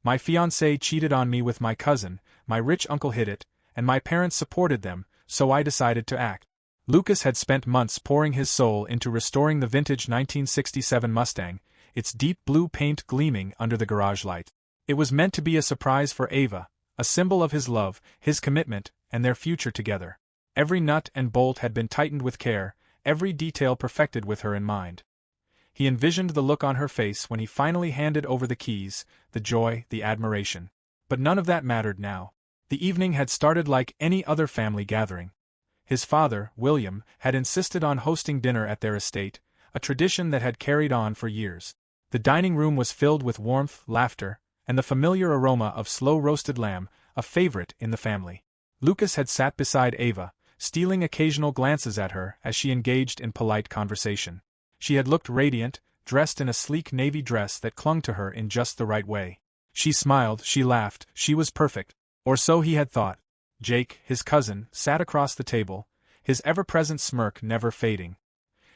My fiancé cheated on me with my cousin, my rich uncle hid it, and my parents supported them, so I decided to act. Lucas had spent months pouring his soul into restoring the vintage 1967 Mustang, its deep blue paint gleaming under the garage light. It was meant to be a surprise for Ava, a symbol of his love, his commitment, and their future together. Every nut and bolt had been tightened with care, every detail perfected with her in mind. He envisioned the look on her face when he finally handed over the keys, the joy, the admiration. But none of that mattered now. The evening had started like any other family gathering. His father, William, had insisted on hosting dinner at their estate, a tradition that had carried on for years. The dining room was filled with warmth, laughter, and the familiar aroma of slow-roasted lamb, a favorite in the family. Lucas had sat beside Ava, stealing occasional glances at her as she engaged in polite conversation. She had looked radiant, dressed in a sleek navy dress that clung to her in just the right way. She smiled, she laughed, she was perfect. Or so he had thought. Jake, his cousin, sat across the table, his ever-present smirk never fading.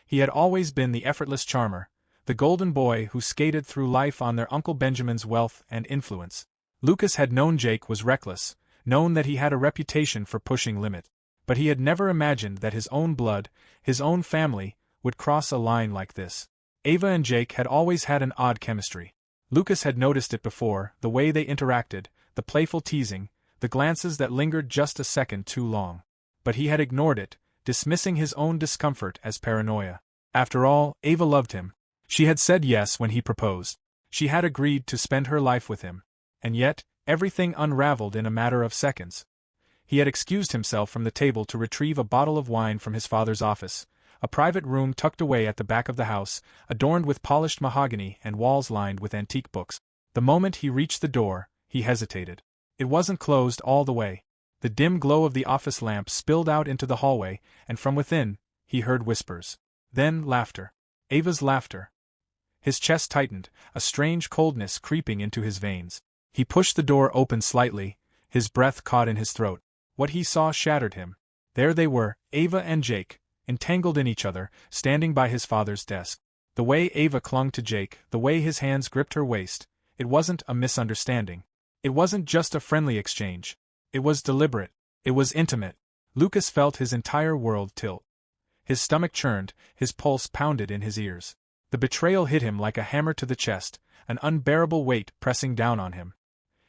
He had always been the effortless charmer, the golden boy who skated through life on their Uncle Benjamin's wealth and influence. Lucas had known Jake was reckless, known that he had a reputation for pushing limits. But he had never imagined that his own blood, his own family, would cross a line like this. Ava and Jake had always had an odd chemistry. Lucas had noticed it before, the way they interacted, the playful teasing, the glances that lingered just a second too long. But he had ignored it, dismissing his own discomfort as paranoia. After all, Ava loved him. She had said yes when he proposed. She had agreed to spend her life with him. And yet, everything unraveled in a matter of seconds. He had excused himself from the table to retrieve a bottle of wine from his father's office, a private room tucked away at the back of the house, adorned with polished mahogany and walls lined with antique books. The moment he reached the door, he hesitated. It wasn't closed all the way. The dim glow of the office lamp spilled out into the hallway, and from within, he heard whispers. Then laughter. Ava's laughter. His chest tightened, a strange coldness creeping into his veins. He pushed the door open slightly, his breath caught in his throat. What he saw shattered him. There they were, Ava and Jake, entangled in each other, standing by his father's desk. The way Ava clung to Jake, the way his hands gripped her waist, it wasn't a misunderstanding. It wasn't just a friendly exchange. It was deliberate. It was intimate. Lucas felt his entire world tilt. His stomach churned, his pulse pounded in his ears. The betrayal hit him like a hammer to the chest, an unbearable weight pressing down on him.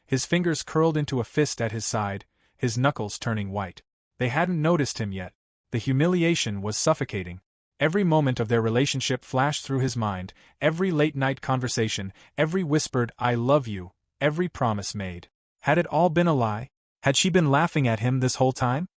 His fingers curled into a fist at his side, his knuckles turning white. They hadn't noticed him yet. The humiliation was suffocating. Every moment of their relationship flashed through his mind, every late-night conversation, every whispered "I love you," every promise made. Had it all been a lie? Had she been laughing at him this whole time?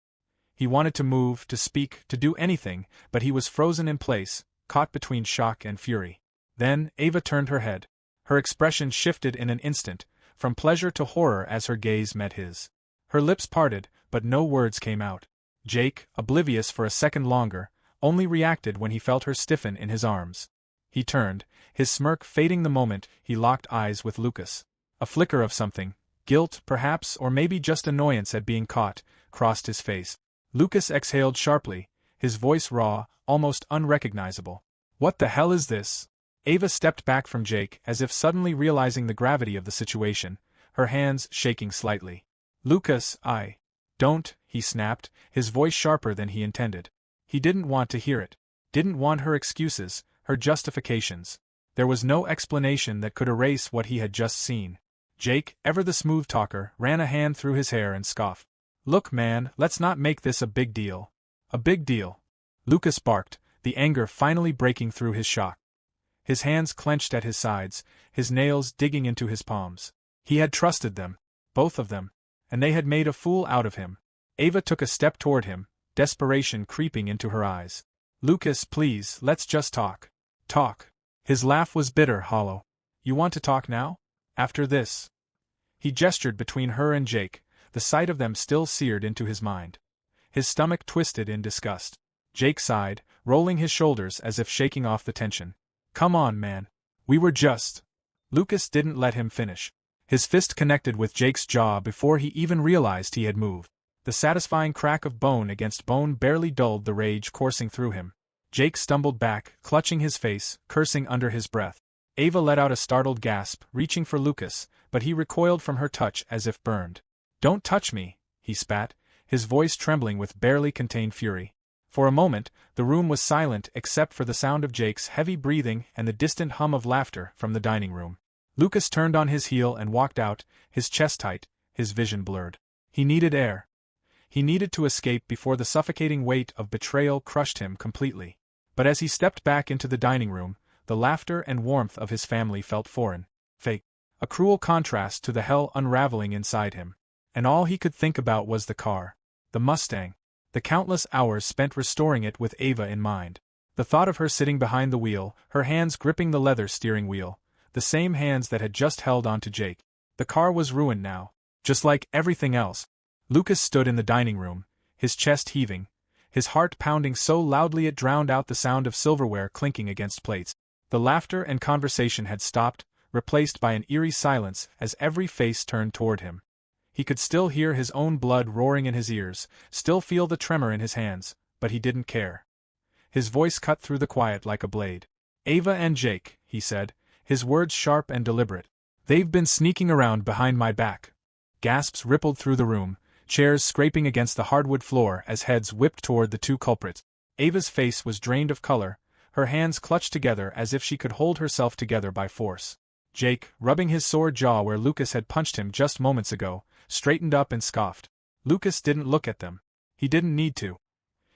He wanted to move, to speak, to do anything, but he was frozen in place, caught between shock and fury. Then, Ava turned her head. Her expression shifted in an instant, from pleasure to horror as her gaze met his. Her lips parted, but no words came out. Jake, oblivious for a second longer, only reacted when he felt her stiffen in his arms. He turned, his smirk fading the moment he locked eyes with Lucas. A flicker of something, guilt perhaps, or maybe just annoyance at being caught, crossed his face. Lucas exhaled sharply, his voice raw, almost unrecognizable. "What the hell is this?" Ava stepped back from Jake as if suddenly realizing the gravity of the situation, her hands shaking slightly. "Lucas, don't," he snapped, his voice sharper than he intended. He didn't want to hear it. Didn't want her excuses, her justifications. There was no explanation that could erase what he had just seen. Jake, ever the smooth talker, ran a hand through his hair and scoffed. "Look, man, let's not make this a big deal." "A big deal?" Lucas barked, the anger finally breaking through his shock. His hands clenched at his sides, his nails digging into his palms. He had trusted them, both of them, and they had made a fool out of him. Ava took a step toward him, desperation creeping into her eyes. "Lucas, please, let's just talk." "Talk?" His laugh was bitter, hollow. "You want to talk now? After this?" He gestured between her and Jake, the sight of them still seared into his mind. His stomach twisted in disgust. Jake sighed, rolling his shoulders as if shaking off the tension. "Come on, man. We were just—" Lucas didn't let him finish. His fist connected with Jake's jaw before he even realized he had moved. The satisfying crack of bone against bone barely dulled the rage coursing through him. Jake stumbled back, clutching his face, cursing under his breath. Ava let out a startled gasp, reaching for Lucas, but he recoiled from her touch as if burned. "Don't touch me," he spat, his voice trembling with barely contained fury. For a moment, the room was silent except for the sound of Jake's heavy breathing and the distant hum of laughter from the dining room. Lucas turned on his heel and walked out, his chest tight, his vision blurred. He needed air. He needed to escape before the suffocating weight of betrayal crushed him completely. But as he stepped back into the dining room, the laughter and warmth of his family felt foreign, fake. A cruel contrast to the hell unraveling inside him. And all he could think about was the car. The Mustang. The countless hours spent restoring it with Ava in mind. The thought of her sitting behind the wheel, her hands gripping the leather steering wheel, the same hands that had just held on to Jake. The car was ruined now, just like everything else. Lucas stood in the dining room, his chest heaving, his heart pounding so loudly it drowned out the sound of silverware clinking against plates. The laughter and conversation had stopped, replaced by an eerie silence as every face turned toward him. He could still hear his own blood roaring in his ears, still feel the tremor in his hands, but he didn't care. His voice cut through the quiet like a blade. "Ava and Jake," he said, his words sharp and deliberate. "They've been sneaking around behind my back." Gasps rippled through the room, chairs scraping against the hardwood floor as heads whipped toward the two culprits. Ava's face was drained of color, her hands clutched together as if she could hold herself together by force. Jake, rubbing his sore jaw where Lucas had punched him just moments ago, straightened up and scoffed. Lucas didn't look at them. He didn't need to.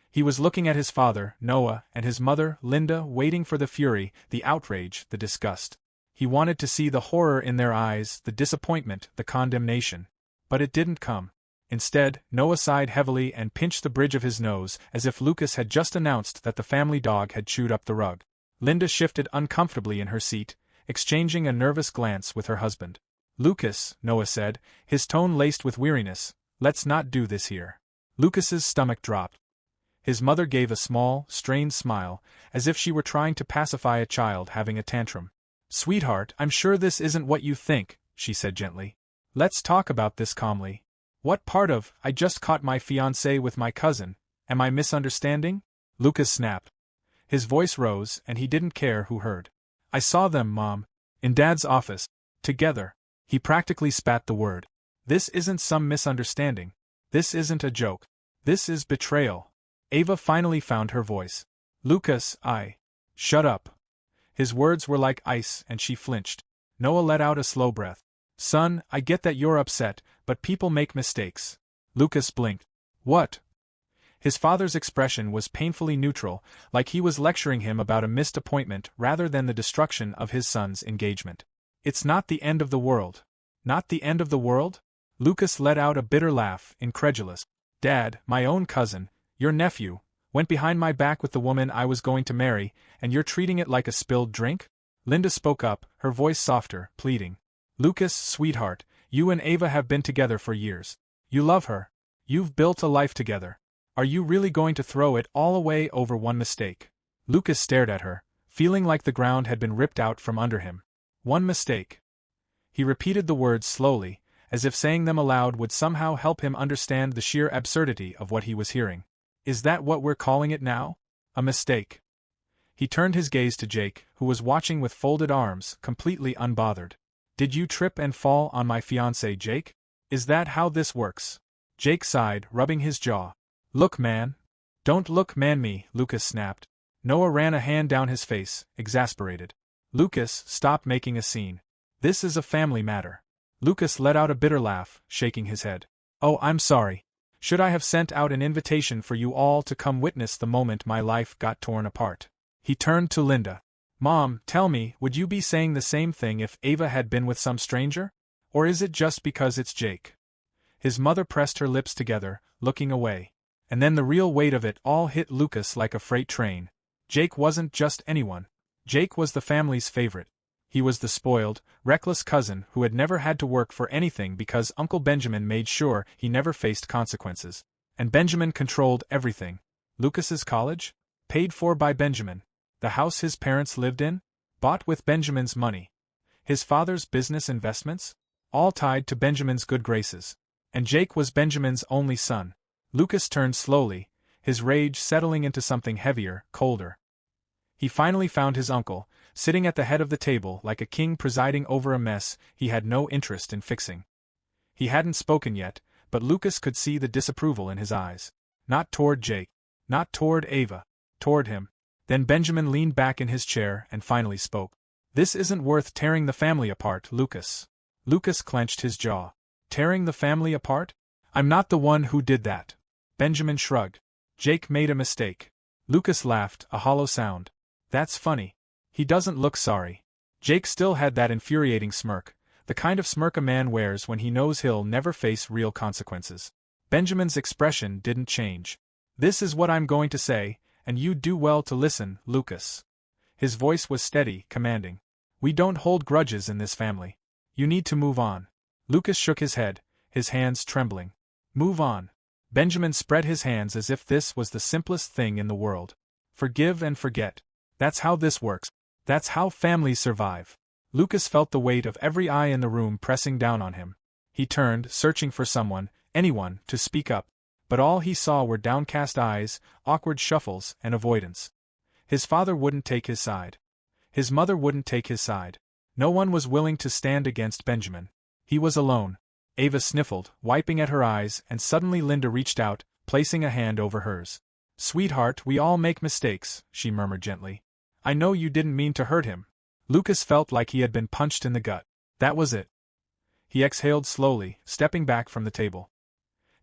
He was looking at his father, Noah, and his mother, Linda, waiting for the fury, the outrage, the disgust. He wanted to see the horror in their eyes, the disappointment, the condemnation. But it didn't come. Instead, Noah sighed heavily and pinched the bridge of his nose as if Lucas had just announced that the family dog had chewed up the rug. Linda shifted uncomfortably in her seat, exchanging a nervous glance with her husband. "Lucas," Noah said, his tone laced with weariness, "let's not do this here." Lucas's stomach dropped. His mother gave a small, strained smile, as if she were trying to pacify a child having a tantrum. "Sweetheart, I'm sure this isn't what you think," she said gently. "Let's talk about this calmly. What part of, I just caught my fiancée with my cousin, am I misunderstanding?" Lucas snapped. His voice rose, and he didn't care who heard. "I saw them, Mom. In Dad's office. Together." He practically spat the word. "This isn't some misunderstanding. This isn't a joke. This is betrayal." Ava finally found her voice. "Lucas, Shut up." His words were like ice and she flinched. Noah let out a slow breath. "Son, I get that you're upset, but people make mistakes." Lucas blinked. "What?" His father's expression was painfully neutral, like he was lecturing him about a missed appointment rather than the destruction of his son's engagement. "It's not the end of the world." "Not the end of the world?" Lucas let out a bitter laugh, incredulous. "Dad, my own cousin, your nephew, went behind my back with the woman I was going to marry, and you're treating it like a spilled drink?" Linda spoke up, her voice softer, pleading. "Lucas, sweetheart, you and Ava have been together for years. You love her. You've built a life together. Are you really going to throw it all away over one mistake?" Lucas stared at her, feeling like the ground had been ripped out from under him. "One mistake." He repeated the words slowly, as if saying them aloud would somehow help him understand the sheer absurdity of what he was hearing. "Is that what we're calling it now? A mistake?" He turned his gaze to Jake, who was watching with folded arms, completely unbothered. "Did you trip and fall on my fiancé, Jake? Is that how this works?" Jake sighed, rubbing his jaw. "Look, man." "Don't look, man me," Lucas snapped. Noah ran a hand down his face, exasperated. "Lucas, stop making a scene. This is a family matter." Lucas let out a bitter laugh, shaking his head. "Oh, I'm sorry. Should I have sent out an invitation for you all to come witness the moment my life got torn apart?" He turned to Linda. "Mom, tell me, would you be saying the same thing if Ava had been with some stranger? Or is it just because it's Jake?" His mother pressed her lips together, looking away. And then the real weight of it all hit Lucas like a freight train. Jake wasn't just anyone. Jake was the family's favorite. He was the spoiled, reckless cousin who had never had to work for anything because Uncle Benjamin made sure he never faced consequences. And Benjamin controlled everything. Lucas's college? Paid for by Benjamin. The house his parents lived in? Bought with Benjamin's money. His father's business investments? All tied to Benjamin's good graces. And Jake was Benjamin's only son. Lucas turned slowly, his rage settling into something heavier, colder. He finally found his uncle, sitting at the head of the table like a king presiding over a mess he had no interest in fixing. He hadn't spoken yet, but Lucas could see the disapproval in his eyes. Not toward Jake. Not toward Ava. Toward him. Then Benjamin leaned back in his chair and finally spoke. "This isn't worth tearing the family apart, Lucas." Lucas clenched his jaw. "Tearing the family apart? I'm not the one who did that." Benjamin shrugged. "Jake made a mistake." Lucas laughed, a hollow sound. "That's funny. He doesn't look sorry." Jake still had that infuriating smirk, the kind of smirk a man wears when he knows he'll never face real consequences. Benjamin's expression didn't change. "This is what I'm going to say, and you do well to listen, Lucas." His voice was steady, commanding. "We don't hold grudges in this family. You need to move on." Lucas shook his head, his hands trembling. "Move on." Benjamin spread his hands as if this was the simplest thing in the world. "Forgive and forget. That's how this works. That's how families survive." Lucas felt the weight of every eye in the room pressing down on him. He turned, searching for someone, anyone, to speak up, but all he saw were downcast eyes, awkward shuffles, and avoidance. His father wouldn't take his side. His mother wouldn't take his side. No one was willing to stand against Benjamin. He was alone. Ava sniffled, wiping at her eyes, and suddenly Linda reached out, placing a hand over hers. "Sweetheart, we all make mistakes," she murmured gently. "I know you didn't mean to hurt him." Lucas felt like he had been punched in the gut. That was it. He exhaled slowly, stepping back from the table.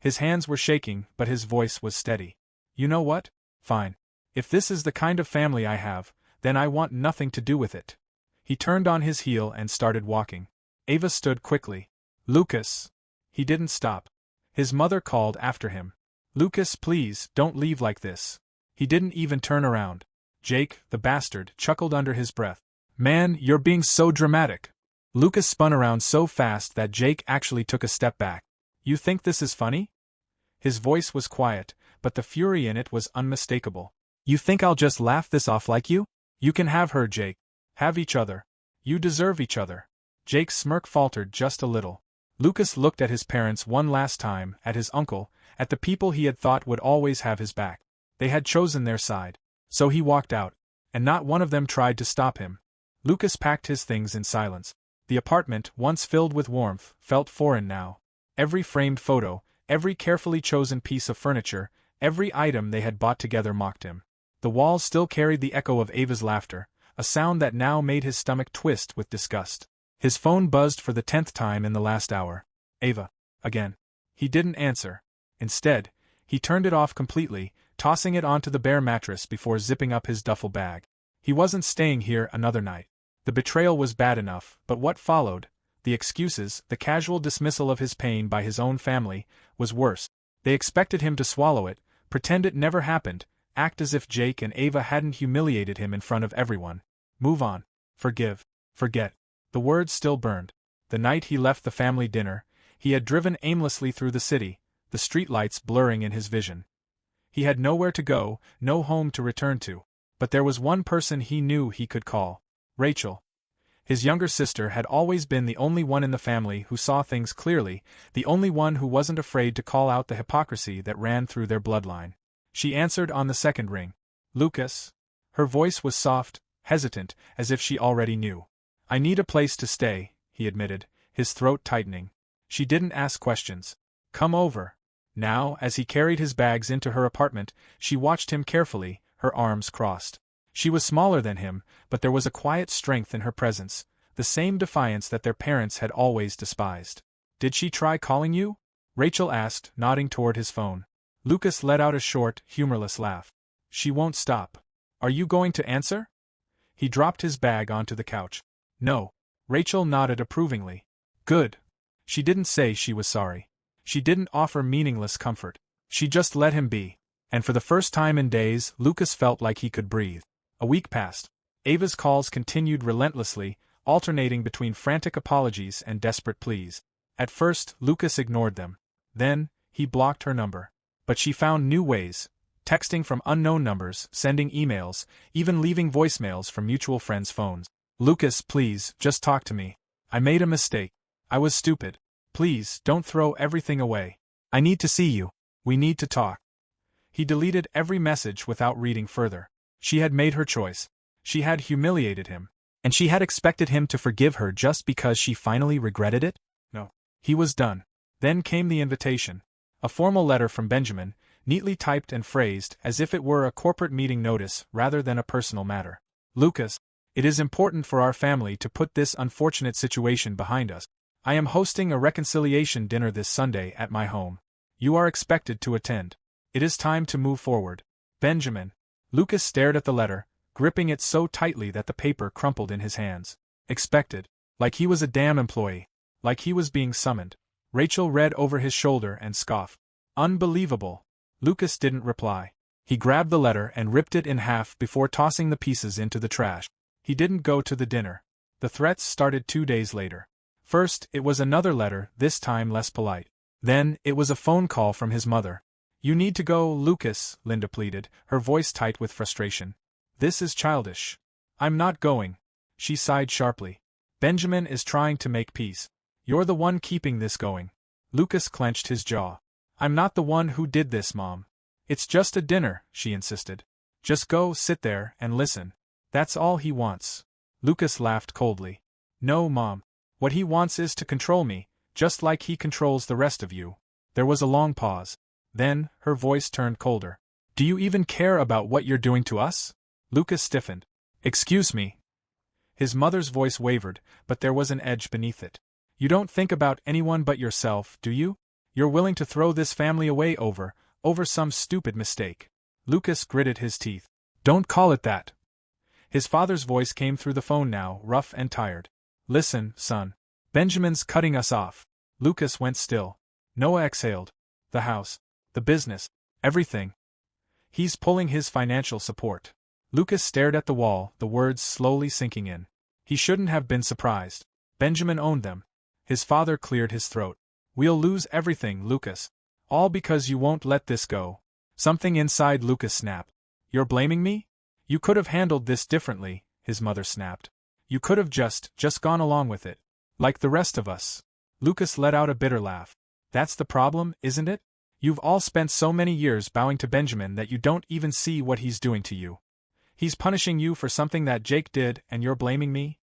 His hands were shaking, but his voice was steady. "You know what? Fine. If this is the kind of family I have, then I want nothing to do with it." He turned on his heel and started walking. Ava stood quickly. "Lucas!" He didn't stop. His mother called after him. "Lucas, please, don't leave like this." He didn't even turn around. Jake, the bastard, chuckled under his breath. "Man, you're being so dramatic." Lucas spun around so fast that Jake actually took a step back. "You think this is funny?" His voice was quiet, but the fury in it was unmistakable. "You think I'll just laugh this off like you? You can have her, Jake. Have each other. You deserve each other." Jake's smirk faltered just a little. Lucas looked at his parents one last time, at his uncle, at the people he had thought would always have his back. They had chosen their side. So he walked out, and not one of them tried to stop him. Lucas packed his things in silence. The apartment, once filled with warmth, felt foreign now. Every framed photo, every carefully chosen piece of furniture, every item they had bought together mocked him. The walls still carried the echo of Ava's laughter, a sound that now made his stomach twist with disgust. His phone buzzed for the 10th time in the last hour. Ava. Again. He didn't answer. Instead, he turned it off completely, tossing it onto the bare mattress before zipping up his duffel bag. He wasn't staying here another night. The betrayal was bad enough, but what followed, the excuses, the casual dismissal of his pain by his own family, was worse. They expected him to swallow it, pretend it never happened, act as if Jake and Ava hadn't humiliated him in front of everyone. Move on. Forgive. Forget. The words still burned. The night he left the family dinner, he had driven aimlessly through the city, the streetlights blurring in his vision. He had nowhere to go, no home to return to. But there was one person he knew he could call. Rachel. His younger sister had always been the only one in the family who saw things clearly, the only one who wasn't afraid to call out the hypocrisy that ran through their bloodline. She answered on the second ring. "Lucas?" Her voice was soft, hesitant, as if she already knew. "I need a place to stay," he admitted, his throat tightening. She didn't ask questions. "Come over." Now, as he carried his bags into her apartment, she watched him carefully, her arms crossed. She was smaller than him, but there was a quiet strength in her presence, the same defiance that their parents had always despised. "Did she try calling you?" Rachel asked, nodding toward his phone. Lucas let out a short, humorless laugh. "She won't stop. Are you going to answer?" He dropped his bag onto the couch. "No." Rachel nodded approvingly. "Good." She didn't say she was sorry. She didn't offer meaningless comfort. She just let him be. And for the first time in days, Lucas felt like he could breathe. A week passed. Ava's calls continued relentlessly, alternating between frantic apologies and desperate pleas. At first, Lucas ignored them. Then, he blocked her number. But she found new ways, texting from unknown numbers, sending emails, even leaving voicemails from mutual friends' phones. "Lucas, please, just talk to me. I made a mistake. I was stupid. Please, don't throw everything away. I need to see you. We need to talk." He deleted every message without reading further. She had made her choice. She had humiliated him. And she had expected him to forgive her just because she finally regretted it? No. He was done. Then came the invitation. A formal letter from Benjamin, neatly typed and phrased as if it were a corporate meeting notice rather than a personal matter. Lucas, it is important for our family to put this unfortunate situation behind us. I am hosting a reconciliation dinner this Sunday at my home. You are expected to attend. It is time to move forward. Benjamin. Lucas stared at the letter, gripping it so tightly that the paper crumpled in his hands. Expected. Like he was a damn employee. Like he was being summoned. Rachel read over his shoulder and scoffed. Unbelievable. Lucas didn't reply. He grabbed the letter and ripped it in half before tossing the pieces into the trash. He didn't go to the dinner. The threats started 2 days later. First, it was another letter, this time less polite. Then, it was a phone call from his mother. You need to go, Lucas, Linda pleaded, her voice tight with frustration. This is childish. I'm not going. She sighed sharply. Benjamin is trying to make peace. You're the one keeping this going. Lucas clenched his jaw. I'm not the one who did this, Mom. It's just a dinner, she insisted. Just go sit there and listen. That's all he wants. Lucas laughed coldly. No, Mom. What he wants is to control me, just like he controls the rest of you. There was a long pause. Then, her voice turned colder. Do you even care about what you're doing to us? Lucas stiffened. Excuse me. His mother's voice wavered, but there was an edge beneath it. You don't think about anyone but yourself, do you? You're willing to throw this family away over some stupid mistake. Lucas gritted his teeth. Don't call it that. His father's voice came through the phone now, rough and tired. Listen, son. Benjamin's cutting us off. Lucas went still. Noah exhaled. The house. The business. Everything. He's pulling his financial support. Lucas stared at the wall, the words slowly sinking in. He shouldn't have been surprised. Benjamin owned them. His father cleared his throat. We'll lose everything, Lucas. All because you won't let this go. Something inside Lucas snapped. You're blaming me? You could have handled this differently, his mother snapped. You could have just gone along with it. Like the rest of us. Lucas let out a bitter laugh. That's the problem, isn't it? You've all spent so many years bowing to Benjamin that you don't even see what he's doing to you. He's punishing you for something that Jake did and you're blaming me?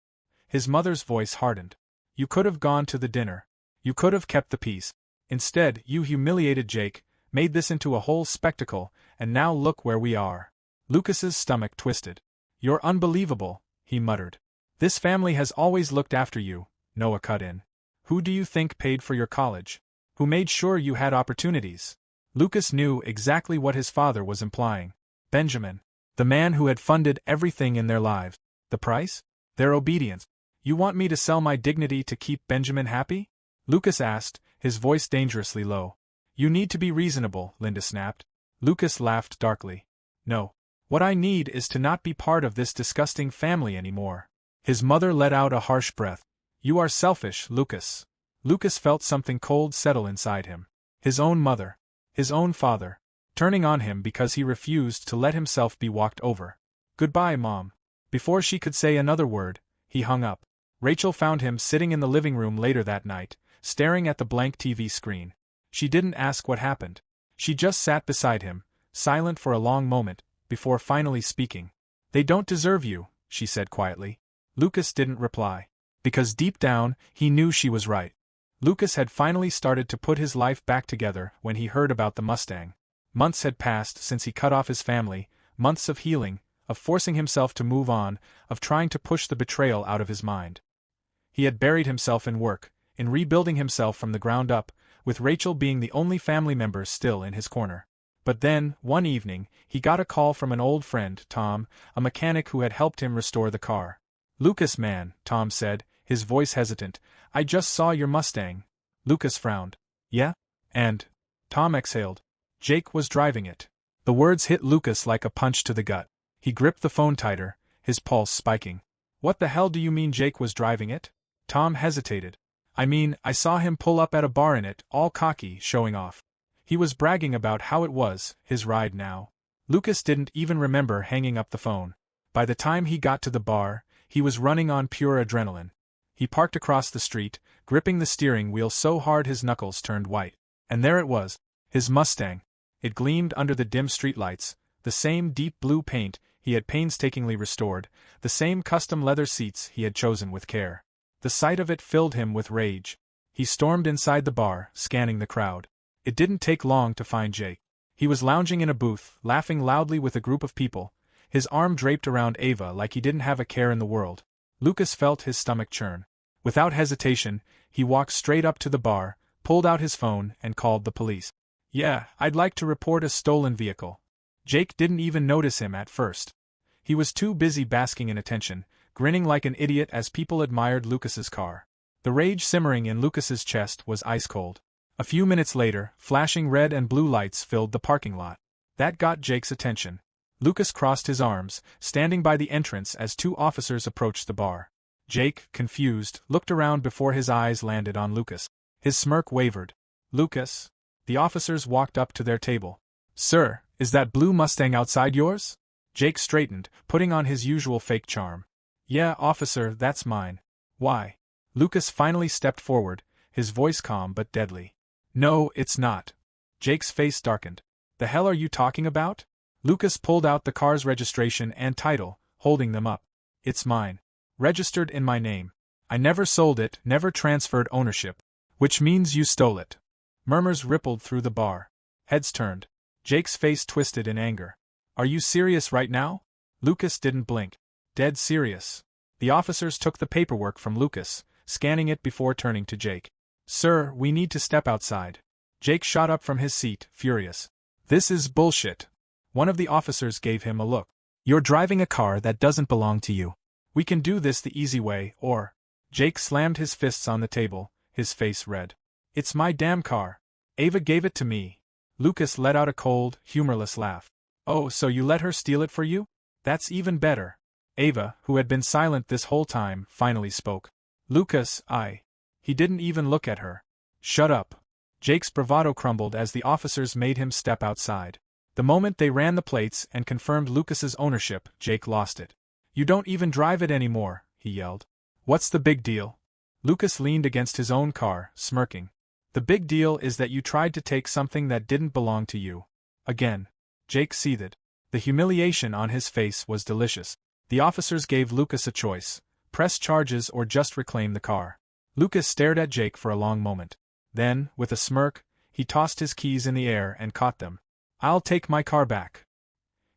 His mother's voice hardened. You could have gone to the dinner. You could have kept the peace. Instead, you humiliated Jake, made this into a whole spectacle, and now look where we are. Lucas's stomach twisted. You're unbelievable, he muttered. This family has always looked after you, Noah cut in. Who do you think paid for your college? Who made sure you had opportunities? Lucas knew exactly what his father was implying. Benjamin. The man who had funded everything in their lives. The price? Their obedience. You want me to sell my dignity to keep Benjamin happy? Lucas asked, his voice dangerously low. You need to be reasonable, Linda snapped. Lucas laughed darkly. No. What I need is to not be part of this disgusting family anymore. His mother let out a harsh breath. You are selfish, Lucas. Lucas felt something cold settle inside him. His own mother. His own father. Turning on him because he refused to let himself be walked over. Goodbye, Mom. Before she could say another word, he hung up. Rachel found him sitting in the living room later that night, staring at the blank TV screen. She didn't ask what happened. She just sat beside him, silent for a long moment, before finally speaking. They don't deserve you, she said quietly. Lucas didn't reply. Because deep down, he knew she was right. Lucas had finally started to put his life back together when he heard about the Mustang. Months had passed since he cut off his family, months of healing, of forcing himself to move on, of trying to push the betrayal out of his mind. He had buried himself in work, in rebuilding himself from the ground up, with Rachel being the only family member still in his corner. But then, one evening, he got a call from an old friend, Tom, a mechanic who had helped him restore the car. Lucas, man, Tom said, his voice hesitant, I just saw your Mustang. Lucas frowned. Yeah? And? Tom exhaled. Jake was driving it. The words hit Lucas like a punch to the gut. He gripped the phone tighter, his pulse spiking. What the hell do you mean Jake was driving it? Tom hesitated. I mean, I saw him pull up at a bar in it, all cocky, showing off. He was bragging about how it was, his ride now. Lucas didn't even remember hanging up the phone. By the time he got to the bar, he was running on pure adrenaline. He parked across the street, gripping the steering wheel so hard his knuckles turned white. And there it was, his Mustang. It gleamed under the dim streetlights, the same deep blue paint he had painstakingly restored, the same custom leather seats he had chosen with care. The sight of it filled him with rage. He stormed inside the bar, scanning the crowd. It didn't take long to find Jake. He was lounging in a booth, laughing loudly with a group of people, his arm draped around Ava like he didn't have a care in the world. Lucas felt his stomach churn. Without hesitation, he walked straight up to the bar, pulled out his phone, and called the police. "Yeah, I'd like to report a stolen vehicle." Jake didn't even notice him at first. He was too busy basking in attention, grinning like an idiot as people admired Lucas's car. The rage simmering in Lucas's chest was ice cold. A few minutes later, flashing red and blue lights filled the parking lot. That got Jake's attention. Lucas crossed his arms, standing by the entrance as two officers approached the bar. Jake, confused, looked around before his eyes landed on Lucas. His smirk wavered. "Lucas?" The officers walked up to their table. "Sir, is that blue Mustang outside yours?" Jake straightened, putting on his usual fake charm. "Yeah, officer, that's mine." "Why?" Lucas finally stepped forward, his voice calm but deadly. "No, it's not." Jake's face darkened. "The hell are you talking about?" Lucas pulled out the car's registration and title, holding them up. "It's mine. Registered in my name. I never sold it, never transferred ownership." "Which means you stole it." Murmurs rippled through the bar. Heads turned. Jake's face twisted in anger. "Are you serious right now?" Lucas didn't blink. "Dead serious." The officers took the paperwork from Lucas, scanning it before turning to Jake. "Sir, we need to step outside." Jake shot up from his seat, furious. "This is bullshit." One of the officers gave him a look. "You're driving a car that doesn't belong to you. We can do this the easy way, or—" Jake slammed his fists on the table, his face red. "It's my damn car. Ava gave it to me." Lucas let out a cold, humorless laugh. "Oh, so you let her steal it for you? That's even better." Ava, who had been silent this whole time, finally spoke. "Lucas, He didn't even look at her." "Shut up." Jake's bravado crumbled as the officers made him step outside. The moment they ran the plates and confirmed Lucas's ownership, Jake lost it. "You don't even drive it anymore," he yelled. "What's the big deal?" Lucas leaned against his own car, smirking. "The big deal is that you tried to take something that didn't belong to you. Again." Jake seethed. The humiliation on his face was delicious. The officers gave Lucas a choice: press charges or just reclaim the car. Lucas stared at Jake for a long moment. Then, with a smirk, he tossed his keys in the air and caught them. "I'll take my car back."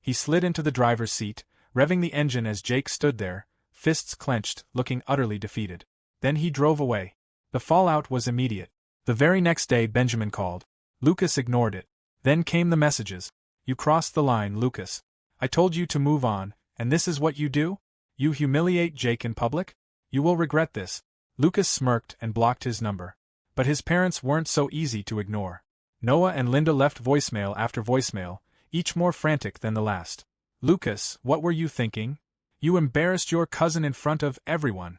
He slid into the driver's seat, revving the engine as Jake stood there, fists clenched, looking utterly defeated. Then he drove away. The fallout was immediate. The very next day Benjamin called. Lucas ignored it. Then came the messages. "You crossed the line, Lucas. I told you to move on, and this is what you do? You humiliate Jake in public? You will regret this." Lucas smirked and blocked his number. But his parents weren't so easy to ignore. Noah and Linda left voicemail after voicemail, each more frantic than the last. "Lucas, what were you thinking? You embarrassed your cousin in front of everyone.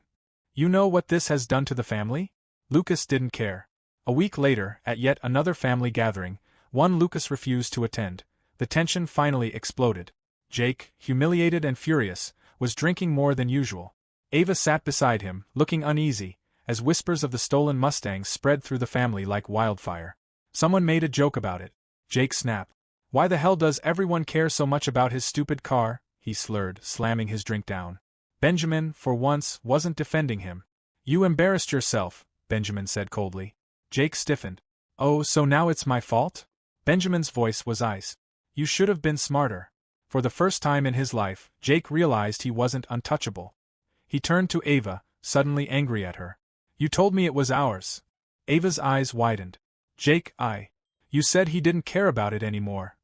You know what this has done to the family?" Lucas didn't care. A week later, at yet another family gathering, one Lucas refused to attend, the tension finally exploded. Jake, humiliated and furious, was drinking more than usual. Ava sat beside him, looking uneasy, as whispers of the stolen Mustang spread through the family like wildfire. Someone made a joke about it. Jake snapped. "Why the hell does everyone care so much about his stupid car?" he slurred, slamming his drink down. Benjamin, for once, wasn't defending him. "You embarrassed yourself," Benjamin said coldly. Jake stiffened. "Oh, so now it's my fault?" Benjamin's voice was ice. "You should have been smarter." For the first time in his life, Jake realized he wasn't untouchable. He turned to Ava, suddenly angry at her. "You told me it was ours." Ava's eyes widened. "Jake, You said he didn't care about it anymore."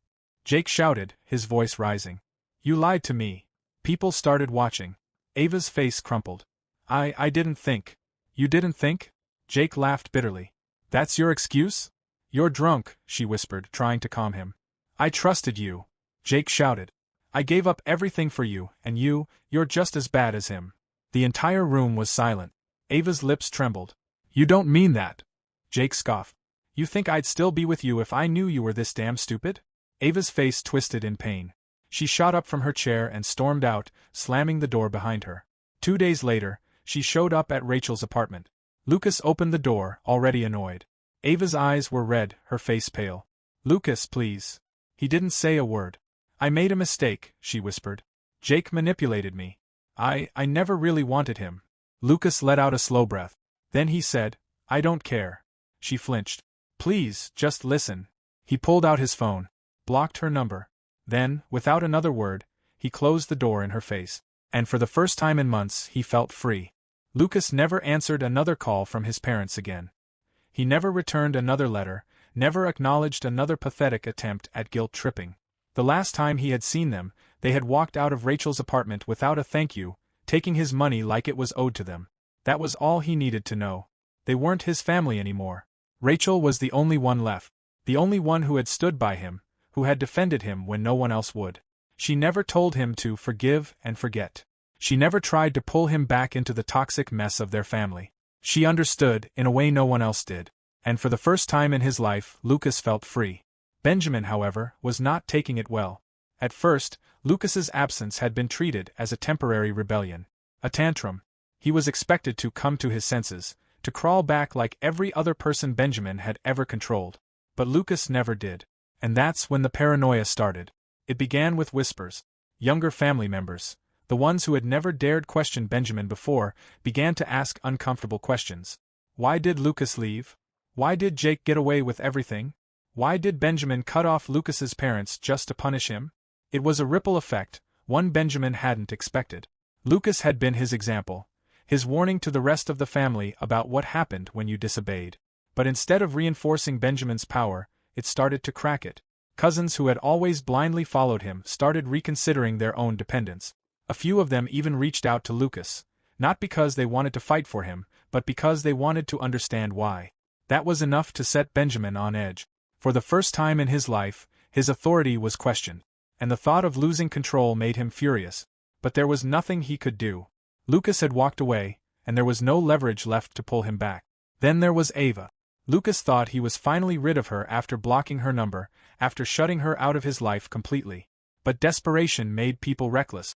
Jake shouted, his voice rising. "You lied to me." People started watching. Ava's face crumpled. I didn't think." "You didn't think?" Jake laughed bitterly. "That's your excuse?" "You're drunk," she whispered, trying to calm him. "I trusted you." Jake shouted. "I gave up everything for you, and you're just as bad as him." The entire room was silent. Ava's lips trembled. "You don't mean that." Jake scoffed. "You think I'd still be with you if I knew you were this damn stupid?" Ava's face twisted in pain. She shot up from her chair and stormed out, slamming the door behind her. 2 days later, she showed up at Rachel's apartment. Lucas opened the door, already annoyed. Ava's eyes were red, her face pale. "Lucas, please." He didn't say a word. "I made a mistake," she whispered. Jake manipulated me. I never really wanted him. Lucas let out a slow breath. Then he said, I don't care. She flinched. Please, just listen. He pulled out his phone, blocked her number. Then, without another word, he closed the door in her face. And for the first time in months, he felt free. Lucas never answered another call from his parents again. He never returned another letter, never acknowledged another pathetic attempt at guilt-tripping. The last time he had seen them, they had walked out of Rachel's apartment without a thank you, taking his money like it was owed to them. That was all he needed to know. They weren't his family anymore. Rachel was the only one left. The only one who had stood by him, who had defended him when no one else would. She never told him to forgive and forget. She never tried to pull him back into the toxic mess of their family. She understood, in a way no one else did. And for the first time in his life, Lucas felt free. Benjamin, however, was not taking it well. At first, Lucas's absence had been treated as a temporary rebellion. A tantrum. He was expected to come to his senses, to crawl back like every other person Benjamin had ever controlled. But Lucas never did. And that's when the paranoia started. It began with whispers. Younger family members, the ones who had never dared question Benjamin before, began to ask uncomfortable questions. Why did Lucas leave? Why did Jake get away with everything? Why did Benjamin cut off Lucas's parents just to punish him? It was a ripple effect, one Benjamin hadn't expected. Lucas had been his example, his warning to the rest of the family about what happened when you disobeyed. But instead of reinforcing Benjamin's power, it started to crack it. Cousins who had always blindly followed him started reconsidering their own dependence. A few of them even reached out to Lucas, not because they wanted to fight for him, but because they wanted to understand why. That was enough to set Benjamin on edge. For the first time in his life, his authority was questioned, and the thought of losing control made him furious. But there was nothing he could do. Lucas had walked away, and there was no leverage left to pull him back. Then there was Ava. Lucas thought he was finally rid of her after blocking her number, after shutting her out of his life completely. But desperation made people reckless.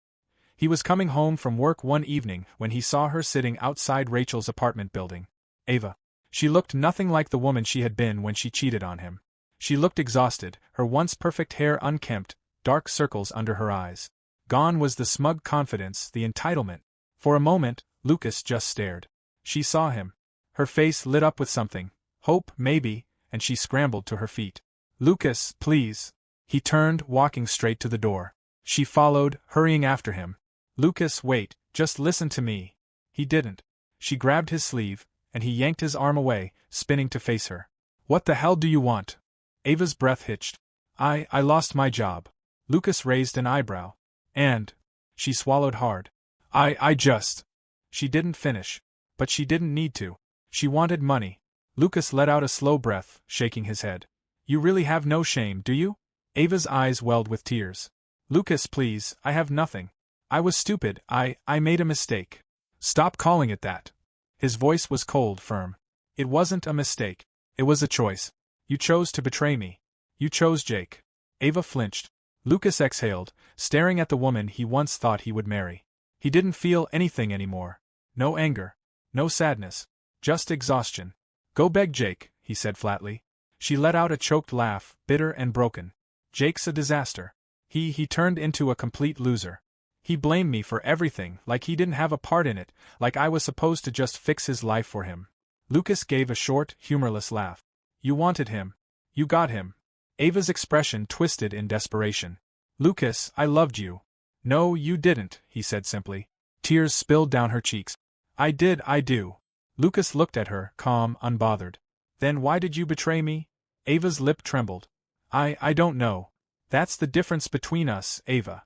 He was coming home from work one evening when he saw her sitting outside Rachel's apartment building. Ava. She looked nothing like the woman she had been when she cheated on him. She looked exhausted, her once perfect hair unkempt, dark circles under her eyes. Gone was the smug confidence, the entitlement. For a moment, Lucas just stared. She saw him. Her face lit up with something, hope maybe, and she scrambled to her feet. Lucas, please. He turned, walking straight to the door. She followed, hurrying after him. Lucas, wait, just listen to me. He didn't. She grabbed his sleeve, and he yanked his arm away, spinning to face her. What the hell do you want? Ava's breath hitched. I lost my job. Lucas raised an eyebrow. And? She swallowed hard. I just. She didn't finish. But she didn't need to. She wanted money. Lucas let out a slow breath, shaking his head. You really have no shame, do you? Ava's eyes welled with tears. Lucas, please, I have nothing. I was stupid, I made a mistake. Stop calling it that. His voice was cold, firm. It wasn't a mistake. It was a choice. You chose to betray me. You chose Jake. Ava flinched. Lucas exhaled, staring at the woman he once thought he would marry. He didn't feel anything anymore. No anger. No sadness. Just exhaustion. Go beg Jake, he said flatly. She let out a choked laugh, bitter and broken. Jake's a disaster. He turned into a complete loser. He blamed me for everything, like he didn't have a part in it, like I was supposed to just fix his life for him. Lucas gave a short, humorless laugh. You wanted him. You got him. Ava's expression twisted in desperation. Lucas, I loved you. No, you didn't, he said simply. Tears spilled down her cheeks. I do. Lucas looked at her, calm, unbothered. Then why did you betray me? Ava's lip trembled. I don't know. That's the difference between us, Ava.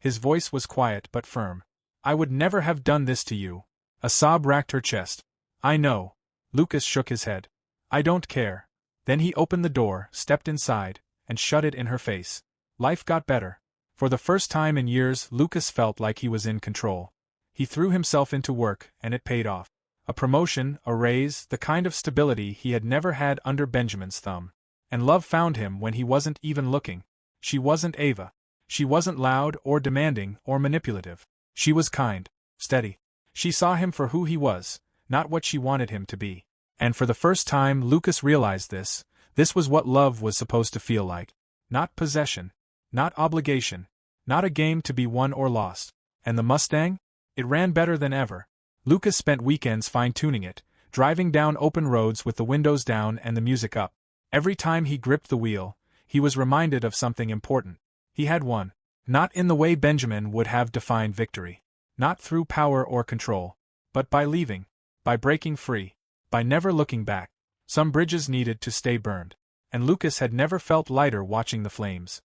His voice was quiet but firm. I would never have done this to you. A sob racked her chest. I know. Lucas shook his head. I don't care. Then he opened the door, stepped inside, and shut it in her face. Life got better. For the first time in years, Lucas felt like he was in control. He threw himself into work, and it paid off. A promotion, a raise, the kind of stability he had never had under Benjamin's thumb. And love found him when he wasn't even looking. She wasn't Ava. She wasn't loud or demanding or manipulative. She was kind, steady. She saw him for who he was, not what she wanted him to be. And for the first time Lucas realized this. This was what love was supposed to feel like. Not possession. Not obligation. Not a game to be won or lost. And the Mustang? It ran better than ever. Lucas spent weekends fine-tuning it, driving down open roads with the windows down and the music up. Every time he gripped the wheel, he was reminded of something important. He had won. Not in the way Benjamin would have defined victory. Not through power or control, but by leaving, by breaking free, by never looking back. Some bridges needed to stay burned, and Lucas had never felt lighter watching the flames.